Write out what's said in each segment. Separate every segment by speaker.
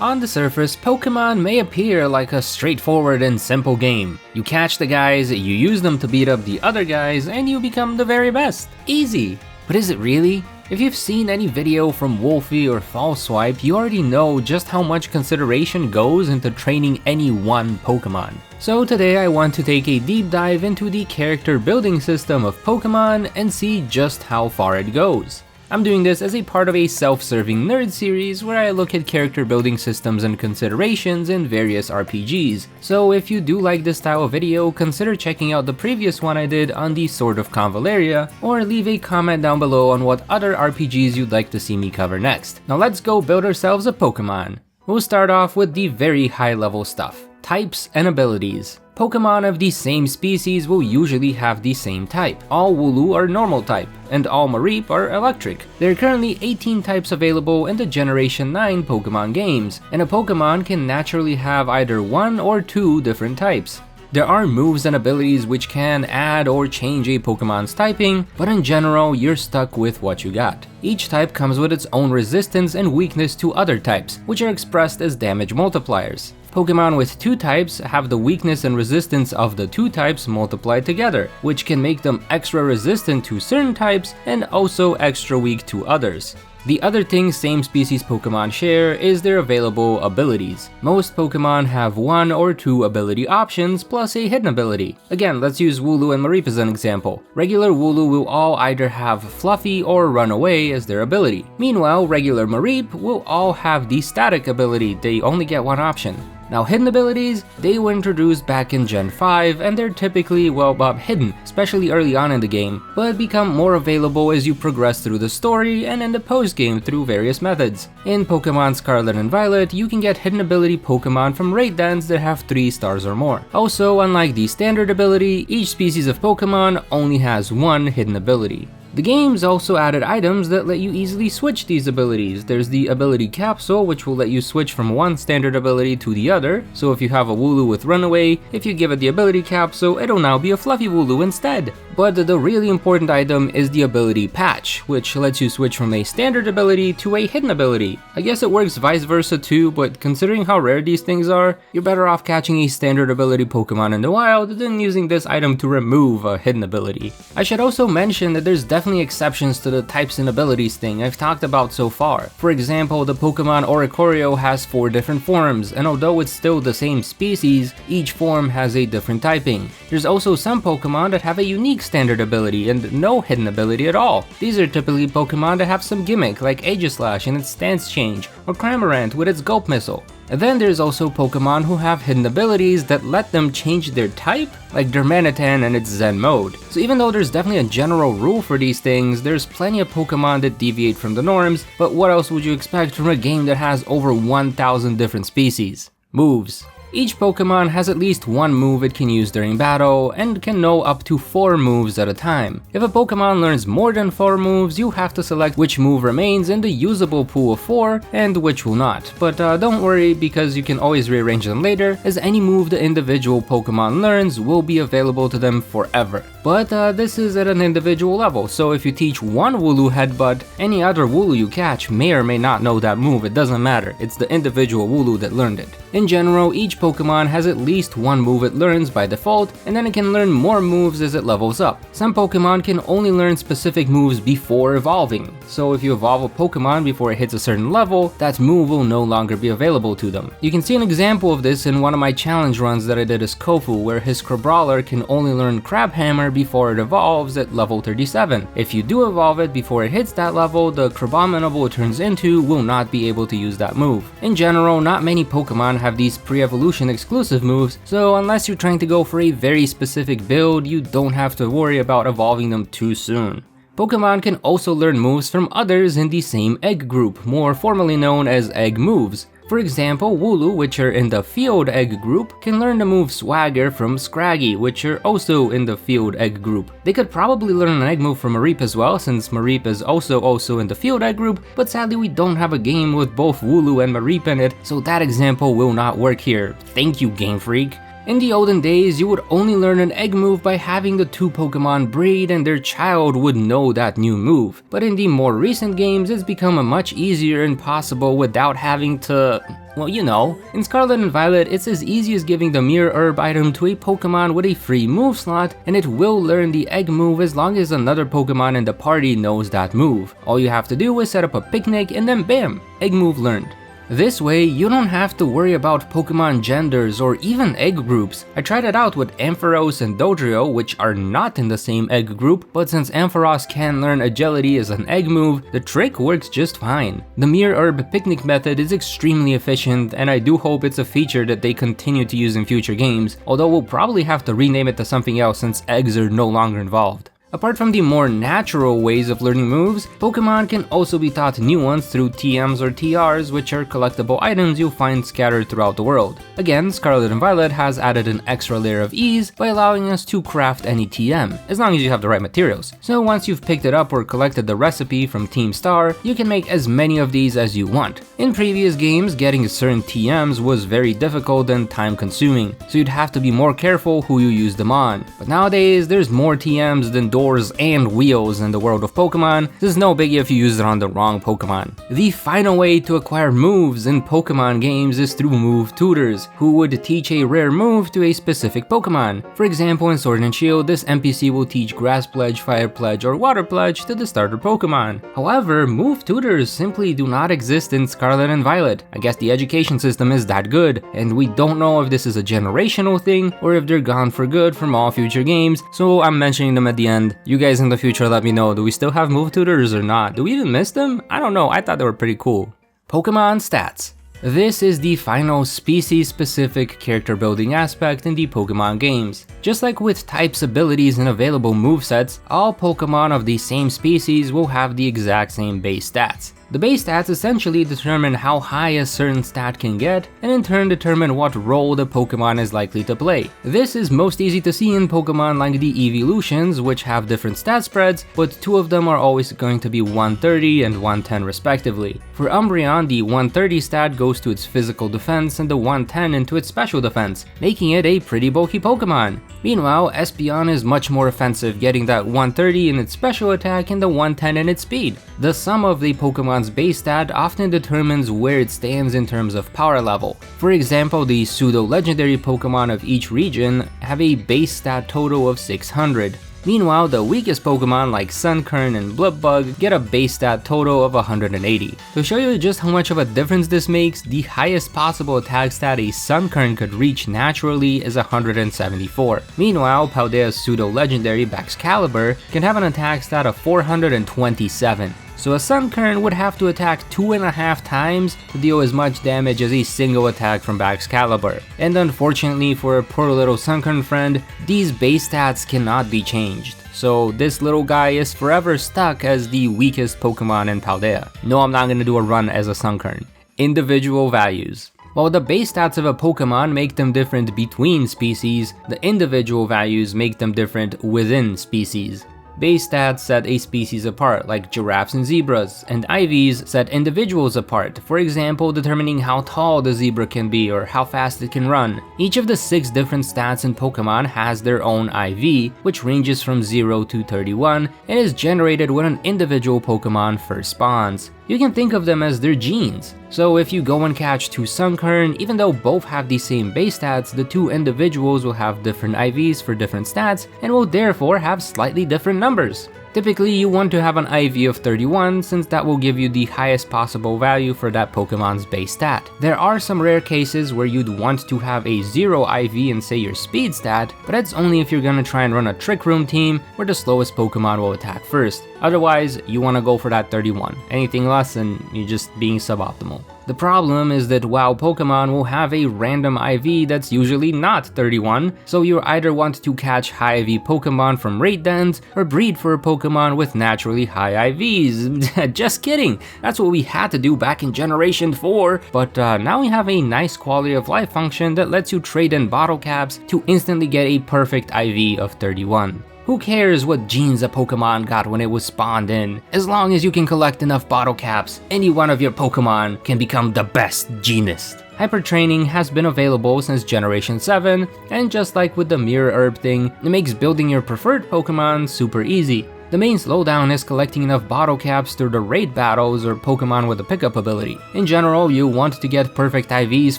Speaker 1: On the surface, Pokemon may appear like a straightforward and simple game. You catch the guys, you use them to beat up the other guys, and you become the very best. Easy! But is it really? If you've seen any video from Wolfie or Falswipe, you already know just how much consideration goes into training any one Pokemon. So today I want to take a deep dive into the character building system of Pokemon and see just how far it goes. I'm doing this as a part of a self-serving nerd series where I look at character building systems and considerations in various RPGs, so if you do like this style of video, consider checking out the previous one I did on the Sword of Convaleria, or leave a comment down below on what other RPGs you'd like to see me cover next. Now let's go build ourselves a Pokemon. We'll start off with the very high level stuff, types and abilities. Pokemon of the same species will usually have the same type. All Wooloo are normal type, and all Mareep are electric. There are currently 18 types available in the Generation 9 Pokemon games, and a Pokemon can naturally have either one or two different types. There are moves and abilities which can add or change a Pokemon's typing, but in general, you're stuck with what you got. Each type comes with its own resistance and weakness to other types, which are expressed as damage multipliers. Pokemon with two types have the weakness and resistance of the two types multiplied together, which can make them extra resistant to certain types and also extra weak to others. The other thing same species Pokemon share is their available abilities. Most Pokemon have one or two ability options plus a hidden ability. Again, let's use Wooloo and Mareep as an example. Regular Wooloo will all either have Fluffy or Run Away as their ability. Meanwhile, regular Mareep will all have the Static ability, they only get one option. Now hidden abilities, they were introduced back in Gen 5 and they're typically, well, hidden, especially early on in the game, but become more available as you progress through the story and in the post-game through various methods. In Pokemon Scarlet and Violet, you can get hidden ability Pokemon from raid dens that have 3 stars or more. Also, unlike the standard ability, each species of Pokemon only has one hidden ability. The games also added items that let you easily switch these abilities. There's the ability capsule, which will let you switch from one standard ability to the other. So if you have a Wooloo with Runaway, if you give it the ability capsule, it'll now be a Fluffy Wooloo instead. But the really important item is the ability patch, which lets you switch from a standard ability to a hidden ability. I guess it works vice versa too, but considering how rare these things are, you're better off catching a standard ability Pokemon in the wild than using this item to remove a hidden ability. I should also mention that there's definitely exceptions to the types and abilities thing I've talked about so far. For example, the Pokemon Oricorio has 4 different forms, and although it's still the same species, each form has a different typing. There's also some Pokemon that have a unique standard ability and no hidden ability at all. These are typically Pokemon that have some gimmick like Aegislash and its stance change, or Cramorant with its Gulp Missile. And then there's also Pokemon who have hidden abilities that let them change their type, like Darmanitan and its Zen mode. So even though there's definitely a general rule for these things, there's plenty of Pokemon that deviate from the norms, but what else would you expect from a game that has over 1,000 different species? Moves. Each Pokemon has at least one move it can use during battle, and can know up to 4 moves at a time. If a Pokemon learns more than 4 moves, you have to select which move remains in the usable pool of 4, and which will not. But don't worry, because you can always rearrange them later, as any move the individual Pokemon learns will be available to them forever. But this is at an individual level, so if you teach one Wooloo Headbutt, any other Wooloo you catch may or may not know that move, it doesn't matter, it's the individual Wooloo that learned it. In general, each Pokemon has at least one move it learns by default, and then it can learn more moves as it levels up. Some Pokemon can only learn specific moves before evolving, so if you evolve a Pokemon before it hits a certain level, that move will no longer be available to them. You can see an example of this in one of my challenge runs that I did as Kofu, where his Crabrawler can only learn Crabhammer before it evolves at level 37. If you do evolve it before it hits that level, the Crabominable it turns into will not be able to use that move. In general, not many Pokemon have these pre-evolution exclusive moves, so unless you're trying to go for a very specific build, you don't have to worry about evolving them too soon. Pokemon can also learn moves from others in the same egg group, more formally known as egg moves. For example, Wooloo, which are in the Field Egg group, can learn the move Swagger from Scraggy, which are also in the Field Egg group. They could probably learn an egg move from Mareep as well, since Mareep is also in the Field Egg group, but sadly we don't have a game with both Wooloo and Mareep in it, so that example will not work here. Thank you, Game Freak. In the olden days, you would only learn an egg move by having the two Pokemon breed and their child would know that new move. But in the more recent games, it's become much easier and possible without having to Well, you know, in Scarlet and Violet, it's as easy as giving the Mirror Herb item to a Pokemon with a free move slot, and it will learn the egg move as long as another Pokemon in the party knows that move. All you have to do is set up a picnic and then bam, egg move learned. This way, you don't have to worry about Pokemon genders or even egg groups. I tried it out with Ampharos and Dodrio, which are not in the same egg group, but since Ampharos can learn Agility as an egg move, the trick works just fine. The Mirror Herb picnic method is extremely efficient, and I do hope it's a feature that they continue to use in future games, although we'll probably have to rename it to something else since eggs are no longer involved. Apart from the more natural ways of learning moves, Pokemon can also be taught new ones through TMs or TRs, which are collectible items you'll find scattered throughout the world. Again, Scarlet and Violet has added an extra layer of ease by allowing us to craft any TM, as long as you have the right materials. So once you've picked it up or collected the recipe from Team Star, you can make as many of these as you want. In previous games, getting certain TMs was very difficult and time consuming, so you'd have to be more careful who you use them on. But nowadays, there's more TMs than doors and wheels in the world of Pokemon. This is no biggie if you use it on the wrong Pokemon. The final way to acquire moves in Pokemon games is through move tutors, who would teach a rare move to a specific Pokemon. For example, in Sword and Shield, this NPC will teach Grass Pledge, Fire Pledge, or Water Pledge to the starter Pokemon. However, move tutors simply do not exist in Scarlet and Violet. I guess the education system is that good, and we don't know if this is a generational thing or if they're gone for good from all future games, so I'm mentioning them at the end. You guys in the future let me know, do we still have move tutors or not? Do we even miss them? I don't know, I thought they were pretty cool. Pokemon stats. This is the final species-specific character building aspect in the Pokemon games. Just like with types, abilities, and available movesets, all Pokemon of the same species will have the exact same base stats. The base stats essentially determine how high a certain stat can get, and in turn determine what role the Pokemon is likely to play. This is most easy to see in Pokemon like the Evolutions, which have different stat spreads, but two of them are always going to be 130 and 110 respectively. For Umbreon, the 130 stat goes to its physical defense and the 110 into its special defense, making it a pretty bulky Pokemon. Meanwhile, Espeon is much more offensive, getting that 130 in its special attack and the 110 in its speed. The sum of the Pokemon's base stat often determines where it stands in terms of power level. For example, the pseudo-legendary Pokemon of each region have a base stat total of 600. Meanwhile, the weakest Pokemon like Sunkern and Blipbug get a base stat total of 180. To show you just how much of a difference this makes, the highest possible attack stat a Sunkern could reach naturally is 174. Meanwhile, Paldea's pseudo-legendary Baxcalibur can have an attack stat of 427. So a Sunkern would have to attack 2.5 times to deal as much damage as a single attack from Baxcalibur. And unfortunately for our poor little Sunkern friend, these base stats cannot be changed. So this little guy is forever stuck as the weakest Pokemon in Paldea. No, I'm not gonna do a run as a Sunkern. Individual values. While the base stats of a Pokemon make them different between species, the individual values make them different within species. Base stats set a species apart, like giraffes and zebras, and IVs set individuals apart, for example determining how tall the zebra can be or how fast it can run. Each of the 6 different stats in Pokemon has their own IV, which ranges from 0 to 31, and is generated when an individual Pokemon first spawns. You can think of them as their genes. So if you go and catch 2 Sunkern, even though both have the same base stats, the 2 individuals will have different IVs for different stats and will therefore have slightly different numbers. Typically, you want to have an IV of 31 since that will give you the highest possible value for that Pokemon's base stat. There are some rare cases where you'd want to have a 0 IV in say your speed stat, but that's only if you're gonna try and run a Trick Room team where the slowest Pokemon will attack first. Otherwise, you want to go for that 31. Anything less and you're just being suboptimal. The problem is that while Pokemon will have a random IV that's usually not 31, so you either want to catch high IV Pokemon from raid dens or breed for a Pokemon with naturally high IVs. Just kidding, that's what we had to do back in Generation 4, but now we have a nice quality of life function that lets you trade in bottle caps to instantly get a perfect IV of 31. Who cares what genes a Pokemon got when it was spawned in? As long as you can collect enough bottle caps, any one of your Pokemon can become the best genist. Hyper Training has been available since Generation 7, and just like with the Mirror Herb thing, it makes building your preferred Pokemon super easy. The main slowdown is collecting enough bottle caps through the raid battles or Pokemon with a pickup ability. In general, you want to get perfect IVs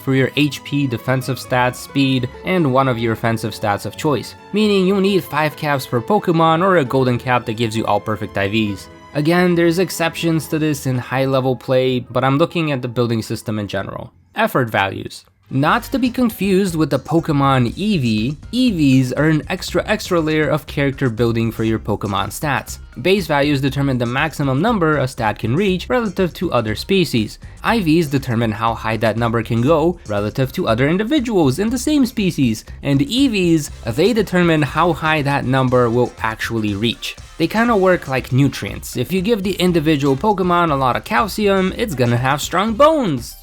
Speaker 1: for your HP, defensive stats, speed, and one of your offensive stats of choice, meaning you need 5 caps per Pokemon or a golden cap that gives you all perfect IVs. Again, there's exceptions to this in high level play, but I'm looking at the building system in general. Effort values. Not to be confused with the Pokemon EV, EVs are an extra layer of character building for your Pokemon stats. Base values determine the maximum number a stat can reach relative to other species. IVs determine how high that number can go relative to other individuals in the same species. And EVs, they determine how high that number will actually reach. They kinda work like nutrients. If you give the individual Pokemon a lot of calcium, it's gonna have strong bones,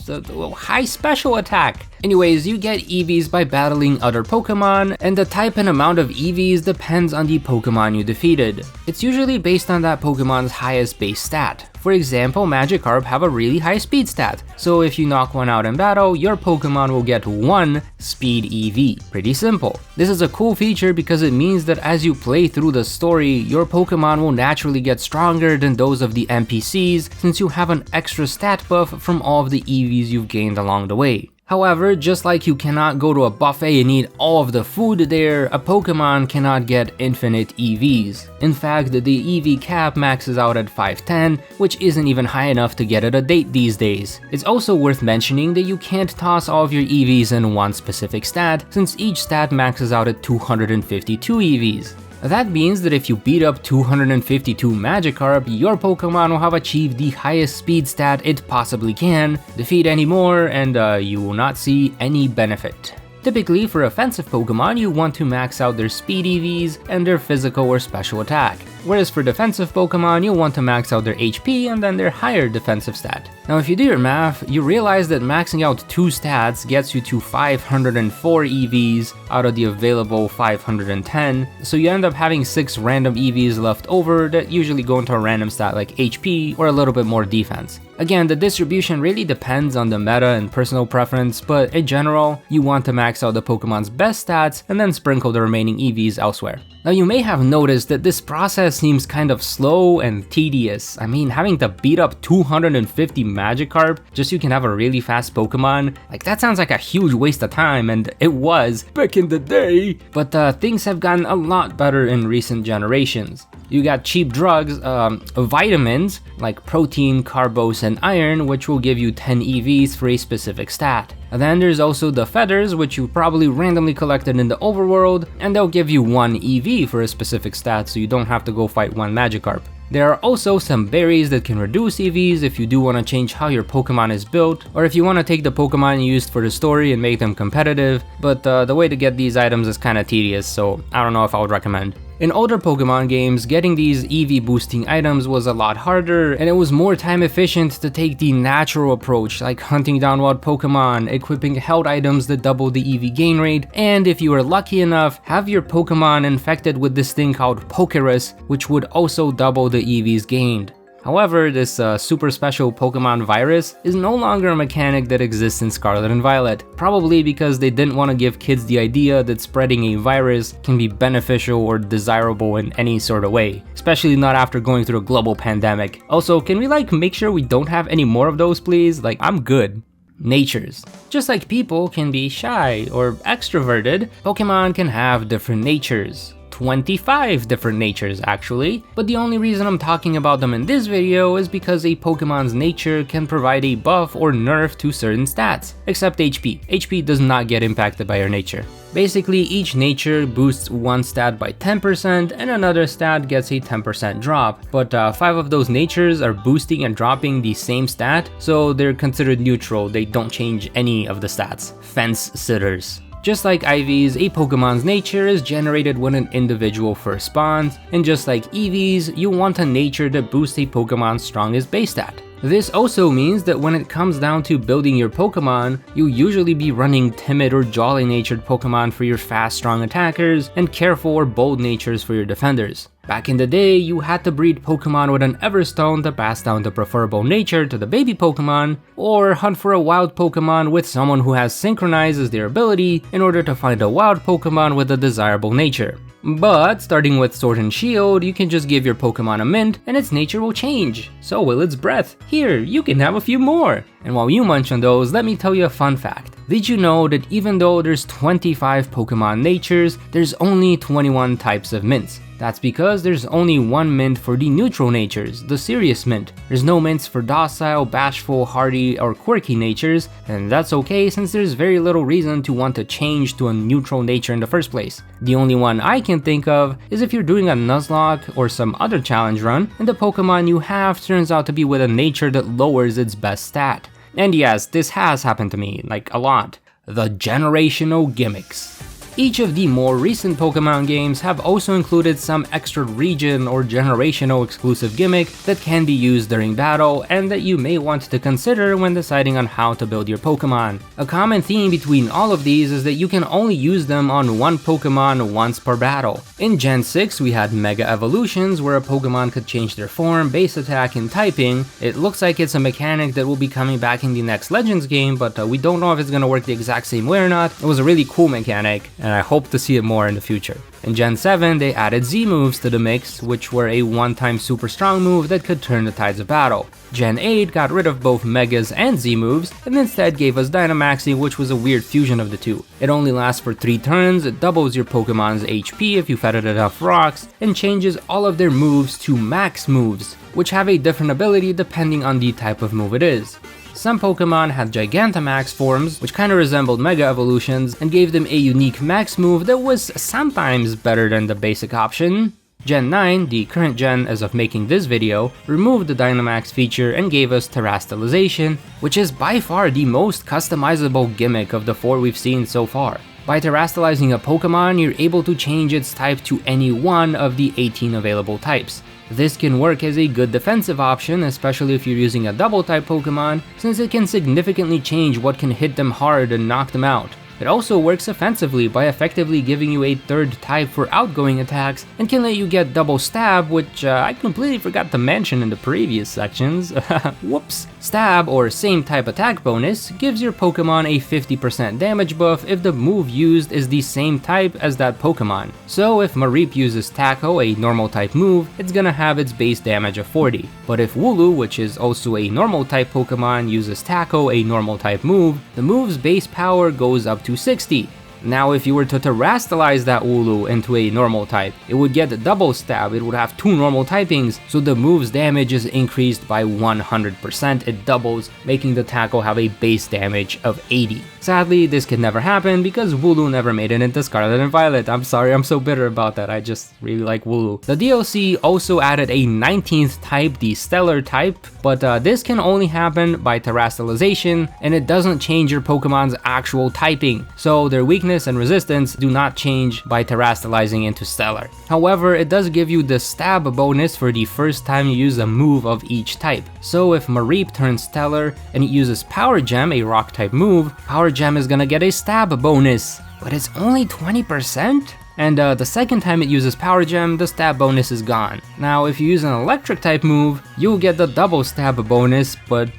Speaker 1: high special attack. Anyways, you get EVs by battling other Pokemon, and the type and amount of EVs depends on the Pokemon you defeated. It's usually based on that Pokemon's highest base stat. For example, Magikarp have a really high speed stat, so if you knock one out in battle, your Pokemon will get 1 speed EV. Pretty simple. This is a cool feature because it means that as you play through the story, your Pokemon will naturally get stronger than those of the NPCs since you have an extra stat buff from all of the EVs you've gained along the way. However, just like you cannot go to a buffet and eat all of the food there, a Pokemon cannot get infinite EVs. In fact, the EV cap maxes out at 510, which isn't even high enough to get at a date these days. It's also worth mentioning that you can't toss all of your EVs in one specific stat, since each stat maxes out at 252 EVs. That means that if you beat up 252 Magikarp, your Pokemon will have achieved the highest speed stat it possibly can, defeat any more, and you will not see any benefit. Typically, for offensive Pokemon, you want to max out their speed EVs and their physical or special attack. Whereas for defensive Pokemon, you'll want to max out their HP and then their higher defensive stat. Now if you do your math, you realize that maxing out 2 stats gets you to 504 EVs out of the available 510, so you end up having 6 random EVs left over that usually go into a random stat like HP or a little bit more defense. Again, the distribution really depends on the meta and personal preference, but in general, you want to max out the Pokemon's best stats and then sprinkle the remaining EVs elsewhere. Now you may have noticed that this process seems kind of slow and tedious. I mean, having to beat up 250 Magikarp just so you can have a really fast Pokemon, like that sounds like a huge waste of time, and it was back in the day. But things have gotten a lot better in recent generations. You got cheap drugs, vitamins like protein, carbos, and iron, which will give you 10 EVs for a specific stat. And then there's also the feathers, which you probably randomly collected in the overworld, and they'll give you 1 EV for a specific stat, so you don't have to go fight one Magikarp. There are also some berries that can reduce EVs if you do want to change how your Pokemon is built, or if you want to take the Pokemon you used for the story and make them competitive, but the way to get these items is kinda tedious, so I don't know if I would recommend. In older Pokemon games, getting these EV boosting items was a lot harder, and it was more time efficient to take the natural approach, like hunting down wild Pokemon, equipping held items that double the EV gain rate, and if you were lucky enough, have your Pokemon infected with this thing called Pokerus, which would also double the EVs gained. However, this super special Pokemon virus is no longer a mechanic that exists in Scarlet and Violet, probably because they didn't want to give kids the idea that spreading a virus can be beneficial or desirable in any sort of way, especially not after going through a global pandemic. Also, can we make sure we don't have any more of those, please? I'm good. Natures. Just like people can be shy or extroverted, Pokemon can have different natures. 25 different natures actually, but the only reason I'm talking about them in this video is because a Pokemon's nature can provide a buff or nerf to certain stats, except HP. HP does not get impacted by your nature. Basically, each nature boosts one stat by 10% and another stat gets a 10% drop, but 5 of those natures are boosting and dropping the same stat, so they're considered neutral, they don't change any of the stats. Fence sitters. Just like IVs, a Pokemon's nature is generated when an individual first spawns, and just like EVs, you want a nature that boosts a Pokemon's strongest base stat. This also means that when it comes down to building your Pokemon, you'll usually be running timid or jolly natured Pokemon for your fast strong attackers, and careful or bold natures for your defenders. Back in the day, you had to breed Pokemon with an Everstone to pass down the preferable nature to the baby Pokemon, or hunt for a wild Pokemon with someone who has synchronized as their ability in order to find a wild Pokemon with a desirable nature. But starting with Sword and Shield, you can just give your Pokemon a mint and its nature will change. So will its breath. Here, you can have a few more. And while you munch on those, let me tell you a fun fact. Did you know that even though there's 25 Pokemon natures, there's only 21 types of mints? That's because there's only one mint for the neutral natures, the serious mint. There's no mints for docile, bashful, hardy, or quirky natures, and that's okay since there's very little reason to want to change to a neutral nature in the first place. The only one I can think of is if you're doing a Nuzlocke or some other challenge run, and the Pokemon you have turns out to be with a nature that lowers its best stat. And yes, this has happened to me, like a lot. The generational gimmicks. Each of the more recent Pokemon games have also included some extra region or generational exclusive gimmick that can be used during battle and that you may want to consider when deciding on how to build your Pokemon. A common theme between all of these is that you can only use them on one Pokemon once per battle. In Gen 6 we had Mega Evolutions where a Pokemon could change their form, base attack, and typing. It looks like it's a mechanic that will be coming back in the next Legends game, but we don't know if it's gonna work the exact same way or not. It was a really cool mechanic, and I hope to see it more in the future. In Gen 7, they added Z moves to the mix, which were a one-time super strong move that could turn the tides of battle. Gen 8 got rid of both Megas and Z moves, and instead gave us Dynamaxing, which was a weird fusion of the two. It only lasts for 3 turns, it doubles your Pokemon's HP if you fed it enough rocks, and changes all of their moves to max moves, which have a different ability depending on the type of move it is. Some Pokemon had Gigantamax forms, which kinda resembled Mega Evolutions, and gave them a unique max move that was sometimes better than the basic option. Gen 9, the current gen as of making this video, removed the Dynamax feature and gave us Terastallization, which is by far the most customizable gimmick of the 4 we've seen so far. By terastallizing a Pokemon, you're able to change its type to any one of the 18 available types. This can work as a good defensive option, especially if you're using a double type Pokemon, since it can significantly change what can hit them hard and knock them out. It also works offensively by effectively giving you a third type for outgoing attacks and can let you get double stab, which I completely forgot to mention in the previous sections. Whoops. Stab, or same type attack bonus, gives your Pokemon a 50% damage buff if the move used is the same type as that Pokemon. So if Mareep uses Tackle, a normal type move, it's gonna have its base damage of 40. But if Wooloo, which is also a normal type Pokemon, uses Tackle, a normal type move, the move's base power goes up to 60. Now if you were to terastallize that Wooloo into a normal type, it would get a double stab, it would have 2 normal typings, so the move's damage is increased by 100%, it doubles, making the Tackle have a base damage of 80. Sadly, this could never happen because Wooloo never made it into Scarlet and Violet. I'm sorry, I'm so bitter about that, I just really like Wooloo. The DLC also added a 19th type, the Stellar type, but this can only happen by terastallization, and it doesn't change your Pokemon's actual typing, so their weakness and resistance do not change by terastallizing into Stellar. However, it does give you the stab bonus for the first time you use a move of each type. So if Mareep turns Stellar and it uses Power Gem, a rock type move, Power Gem is gonna get a stab bonus, but it's only 20%? And the second time it uses Power Gem, the stab bonus is gone. Now if you use an electric type move, you'll get the double stab bonus, but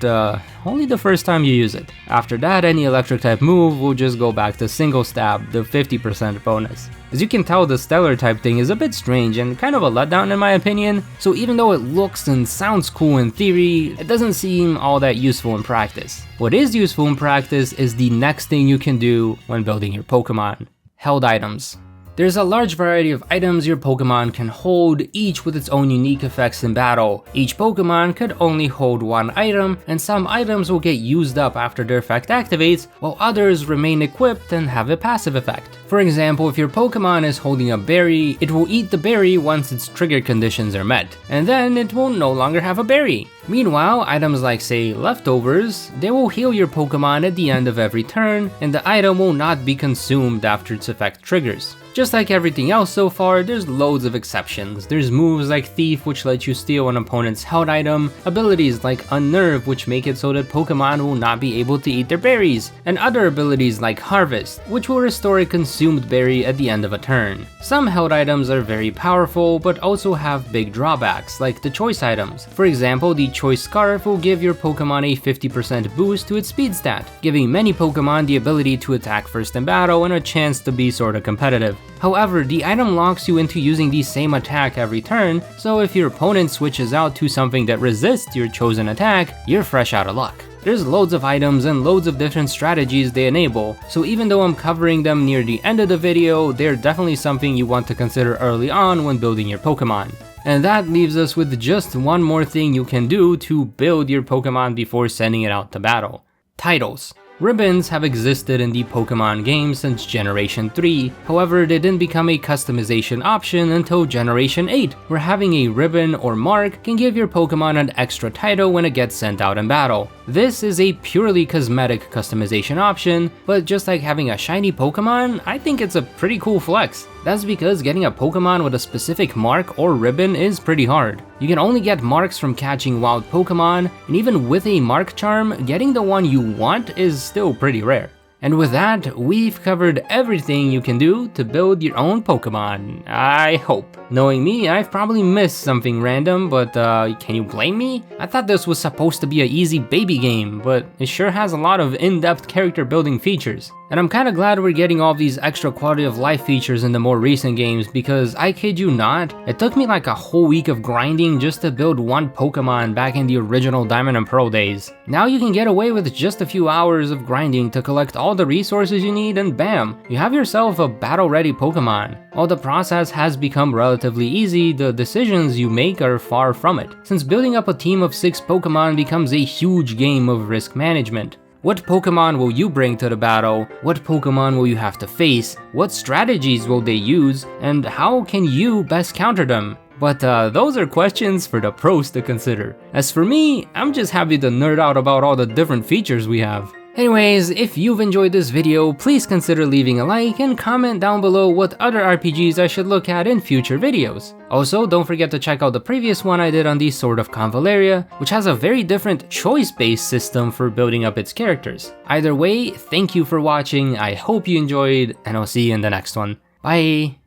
Speaker 1: only the first time you use it. After that, any electric type move will just go back to single stab, the 50% bonus. As you can tell, the Stellar type thing is a bit strange and kind of a letdown in my opinion, so even though it looks and sounds cool in theory, it doesn't seem all that useful in practice. What is useful in practice is the next thing you can do when building your Pokemon: held items. There's a large variety of items your Pokemon can hold, each with its own unique effects in battle. Each Pokemon could only hold one item, and some items will get used up after their effect activates, while others remain equipped and have a passive effect. For example, if your Pokemon is holding a berry, it will eat the berry once its trigger conditions are met, and then it will no longer have a berry. Meanwhile, items like, say, leftovers, they will heal your Pokemon at the end of every turn, and the item will not be consumed after its effect triggers. Just like everything else so far, there's loads of exceptions. There's moves like Thief, which lets you steal an opponent's held item, abilities like Unnerve, which make it so that Pokemon will not be able to eat their berries, and other abilities like Harvest, which will restore a consumed berry at the end of a turn. Some held items are very powerful, but also have big drawbacks, like the choice items. For example, the choice scarf will give your Pokemon a 50% boost to its speed stat, giving many Pokemon the ability to attack first in battle and a chance to be sorta competitive. However, the item locks you into using the same attack every turn, so if your opponent switches out to something that resists your chosen attack, you're fresh out of luck. There's loads of items and loads of different strategies they enable, so even though I'm covering them near the end of the video, they're definitely something you want to consider early on when building your Pokemon. And that leaves us with just one more thing you can do to build your Pokemon before sending it out to battle. Titles. Ribbons have existed in the Pokemon game since Generation 3, however they didn't become a customization option until Generation 8, where having a ribbon or mark can give your Pokemon an extra title when it gets sent out in battle. This is a purely cosmetic customization option, but just like having a shiny Pokemon, I think it's a pretty cool flex. That's because getting a Pokemon with a specific mark or ribbon is pretty hard. You can only get marks from catching wild Pokemon, and even with a mark charm, getting the one you want is still pretty rare. And with that, we've covered everything you can do to build your own Pokemon, I hope. Knowing me, I've probably missed something random, but can you blame me? I thought this was supposed to be an easy baby game, but it sure has a lot of in-depth character building features. And I'm kinda glad we're getting all these extra quality of life features in the more recent games because I kid you not, it took me like a whole week of grinding just to build one Pokemon back in the original Diamond and Pearl days. Now you can get away with just a few hours of grinding to collect all the resources you need and bam, you have yourself a battle-ready Pokemon. While the process has become relatively easy, the decisions you make are far from it, since building up a team of 6 Pokemon becomes a huge game of risk management. What Pokemon will you bring to the battle? What Pokemon will you have to face? What strategies will they use? And how can you best counter them? But those are questions for the pros to consider. As for me, I'm just happy to nerd out about all the different features we have. Anyways, if you've enjoyed this video, please consider leaving a like and comment down below what other RPGs I should look at in future videos. Also, don't forget to check out the previous one I did on the Sword of Convalaria, which has a very different choice-based system for building up its characters. Either way, thank you for watching, I hope you enjoyed, and I'll see you in the next one. Bye!